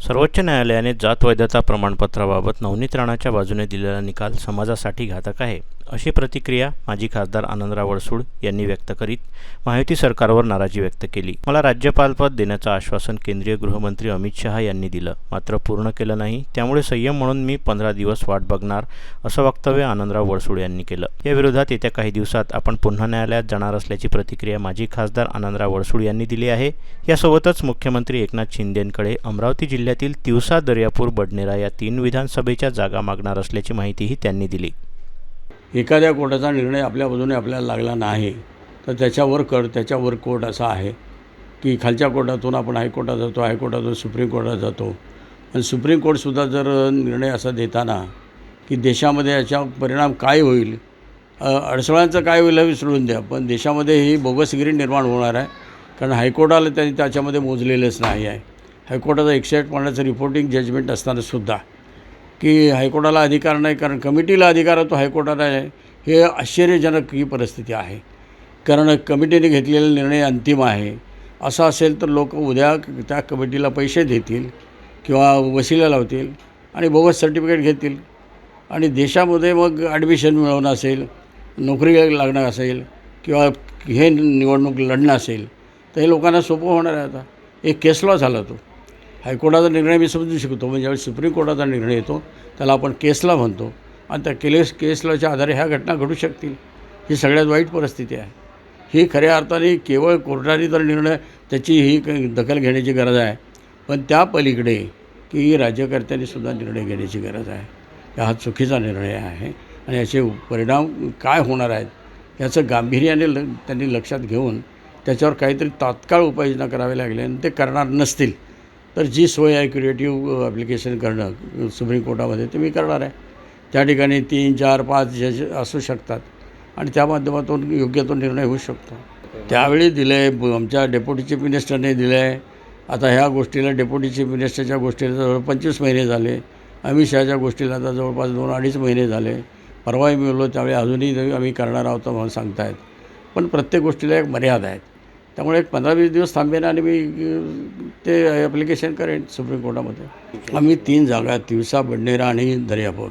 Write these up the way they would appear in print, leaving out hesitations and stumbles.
सर्वोच्च न्यायालयाने जात वैधता प्रमाणपत्राबाबत नवनीत राणाच्या बाजूने दिलेला निकाल समाजासाठी घातक आहे, अशी प्रतिक्रिया माजी खासदार आनंदराव अडसूळ यांनी व्यक्त करीत महायुती सरकारवर नाराजी व्यक्त केली. मला राज्यपालपद देण्याचं आश्वासन केंद्रीय गृहमंत्री अमित शहा यांनी दिलं, मात्र पूर्ण केलं नाही. त्यामुळे संयम म्हणून मी 15 दिवस वाट बघणार, असं वक्तव्य आनंदराव अडसूळ यांनी केलं. या विरोधात येत्या काही दिवसात आपण पुन्हा न्यायालयात जाणार असल्याची प्रतिक्रिया माजी खासदार आनंदराव अडसूळ यांनी दिली आहे. यासोबतच मुख्यमंत्री एकनाथ शिंदेंकडे अमरावती जिल्ह्यातील तिवसा, दर्यापूर, बडनेरा या 3 विधानसभेच्या जागा मागणार असल्याची माहितीही त्यांनी दिली. एखाद्या कोर्टाचा निर्णय आपल्या बाजूने आपल्याला लागला नाही तर त्याच्यावर कोर्ट असा आहे की खालच्या कोर्टातून आपण हायकोर्टात जातो, हायकोर्टातून सुप्रीम कोर्टात जातो. आणि सुप्रीम कोर्टसुद्धा जर निर्णय असा देताना की देशामध्ये याचा परिणाम काय होईल, अडसळांचं काय होईल हे विसरून द्या, पण देशामध्ये ही बोगसगिरी निर्माण होणार आहे. कारण हायकोर्टाला त्यांनी त्याच्यामध्ये मोजलेलंच नाही आहे. हायकोर्टाचा 108 पानाचं रिपोर्टिंग जजमेंट असतानासुद्धा की हायकोर्टाला अधिकार नाही, कारण कमिटीला अधिकार तो हायकोर्टाला आहे. हे आश्चर्यजनक ही परिस्थिती आहे. कारण कमिटीने घेतलेला निर्णय अंतिम आहे. असं असेल तर लोक उद्या त्या कमिटीला पैसे देतील किंवा वशिला लावतील आणि बोगस सर्टिफिकेट घेतील आणि देशामध्ये मग ॲडमिशन मिळवणं असेल, नोकरी लागणं असेल किंवा हे निवडणूक लढणं असेल तर हे लोकांना सोपं होणार आहे. आता एक केस लॉ झाला तो. हायकोर्टाचा निर्णय मी समजू शकतो, म्हणजे ज्यावेळी सुप्रीम कोर्टाचा निर्णय येतो त्याला आपण केस लॉ म्हणतो आणि त्या केस लॉच्या आधारे ह्या घटना घडू शकतील. ही सगळ्यात वाईट परिस्थिती आहे. ही खऱ्या अर्थाने केवळ कोर्टाने तर निर्णय त्याची ही दखल घेण्याची गरज आहे, पण त्या पलीकडे की राज्यकर्त्यांनीसुद्धा निर्णय घेण्याची गरज आहे. हा चुकीचा निर्णय आहे आणि याचे परिणाम काय होणार आहेत याचं गांभीर्याने त्यांनी लक्षात घेऊन त्याच्यावर काहीतरी तात्काळ उपाययोजना करावी लागल्या आणि ते करणार नसतील तर जी सोय आहे क्रिएटिव्ह ॲप्लिकेशन करणं सुप्रीम कोर्टामध्ये ते मी करणार आहे. त्या ठिकाणी 3, 4, 5 जज असू शकतात आणि त्या माध्यमातून योग्य तो निर्णय होऊ शकतो. त्यावेळी दिलं आहे, आमच्या डेप्युटी चीफ मिनिस्टरने दिलं आहे. आता ह्या गोष्टीला डेप्युटी चीफ मिनिस्टरच्या गोष्टीला जवळ 25 महिने झाले. अमित शहाच्या गोष्टीला आता जवळपास 2-2.5 महिने झाले. परवाही मी बोललो त्यावेळी अजूनही आम्ही करणार आहोत म्हणून सांगतायत. पण प्रत्येक गोष्टीला एक मर्यादा आहे. त्यामुळे एक 15-20 दिवस थांबेन आणि मी ते ॲप्लिकेशन करेन सुप्रीम कोर्टामध्ये. आम्ही 3 जागा तिवसा, बडनेरा आणि दर्यापूर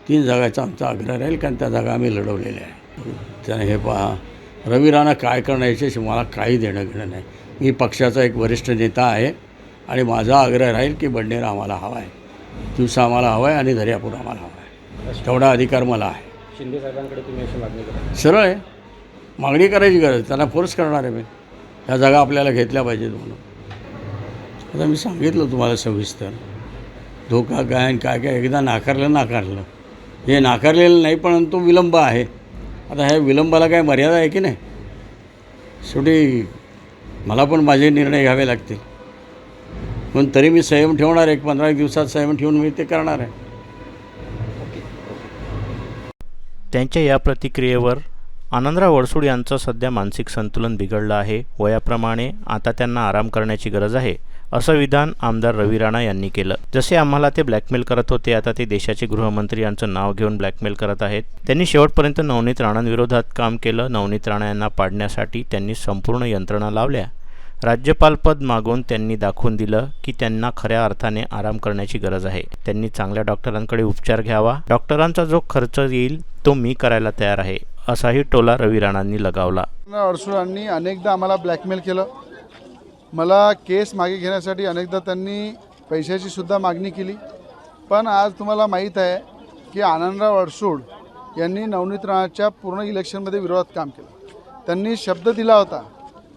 3 जागाचा आमचा आग्रह राहील, कारण त्या जागा आम्ही लढवलेल्या आहे. त्याने हे पहा, रवी राणा काय करणार याच्याशी मला काही देणं घेणं नाही. मी पक्षाचा एक वरिष्ठ नेता आहे आणि माझा आग्रह राहील की बडनेरा आम्हाला हवा आहे, तिवसा आम्हाला हवा आहे आणि दर्यापूर आम्हाला हवा आहे. तेवढा अधिकार मला आहे. शिंदे साहेबांकडे तुम्ही अशी मागणी करा. सरळ आहे, मागणी करायची गरज, त्यांना फोर्स करणार आहे मी. ह्या जागा आपल्याला घेतल्या पाहिजेत म्हणून. आता मी सांगितलं तुम्हाला सविस्तर धोका काय आणि काय काय. एकदा नाकारलं हे नाकारलेलं नाही, पण तो विलंब आहे. आता ह्या विलंबाला काय मर्यादा आहे की नाही. शेवटी मला पण माझे निर्णय घ्यावे लागतील, पण तरी मी संयम ठेवणार. 15 दिवसात संयम ठेवून मी ते करणार आहे. त्यांच्या या प्रतिक्रियेवर आनंदराव अडसूळ यांचं सध्या मानसिक संतुलन बिघडलं आहे. वयाप्रमाणे आता त्यांना आराम करण्याची गरज आहे, असं विधान आमदार रवी राणा यांनी केलं. जसे आम्हाला ते ब्लॅकमेल करत होते, आता ते देशाचे गृहमंत्री यांचं नाव घेऊन ब्लॅकमेल करत आहेत. त्यांनी शेवटपर्यंत नवनीत राणांविरोधात काम केलं. नवनीत राणा यांना पाडण्यासाठी त्यांनी संपूर्ण यंत्रणा लावल्या. राज्यपालपद मागून त्यांनी दाखवून दिलं की त्यांना खऱ्या अर्थाने आराम करण्याची गरज आहे. त्यांनी चांगल्या डॉक्टरांकडे उपचार घ्यावा. डॉक्टरांचा जो खर्च येईल तो मी करायला तयार आहे, असाही टोला रवी राणांनी लगावला. अडसूळांनी अनेकदा आम्हाला ब्लॅकमेल केलं. मला केस मागे घेण्यासाठी अनेकदा त्यांनी पैशाची सुद्धा मागणी केली. पण आज तुम्हाला माहीत आहे की आनंदराव अडसूळ यांनी नवनीत राणाच्या पूर्ण इलेक्शनमध्ये विरोधात काम केलं. त्यांनी शब्द दिला होता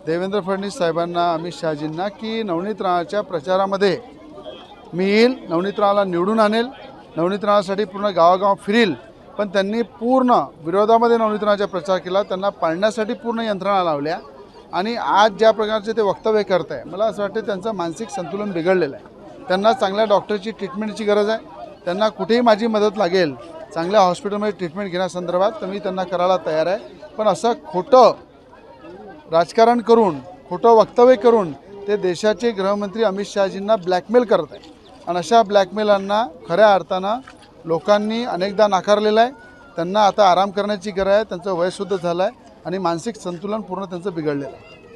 देवेंद्र फडणवीस साहेबांना, अमित शहाजींना की नवनीत राणाच्या प्रचारामध्ये मी येईल, नवनीत राणाला निवडून आणेल, नवनीत राणासाठी पूर्ण गावागाव फिरील. पण त्यांनी पूर्ण विरोधामध्ये नवनीत राणाचा प्रचार केला. त्यांना पाळण्यासाठी पूर्ण यंत्रणा लावल्या आणि आज ज्या प्रकारचे ते वक्तव्य करत आहे, मला असं वाटतं त्यांचं मानसिक संतुलन बिघडलेलं आहे. त्यांना चांगल्या डॉक्टरची ट्रीटमेंटची गरज आहे. त्यांना कुठेही माझी मदत लागेल चांगल्या हॉस्पिटलमध्ये ट्रीटमेंट घेण्यासंदर्भात तर मी त्यांना करायला तयार आहे. पण असं खोटं राजकारण करून, खोटं वक्तव्य करून ते देशाचे गृहमंत्री अमित शहाजींना ब्लॅकमेल करत आहे. आणि अशा ब्लॅकमेलांना खऱ्या अर्थानं लोकांनी अनेकदा नाकारलेलं आहे. त्यांना आता आराम करण्याची गरज आहे. त्यांचं वयसुद्धा झालं आहे आणि मानसिक संतुलन पूर्ण त्यांचं बिघडलेलं आहे.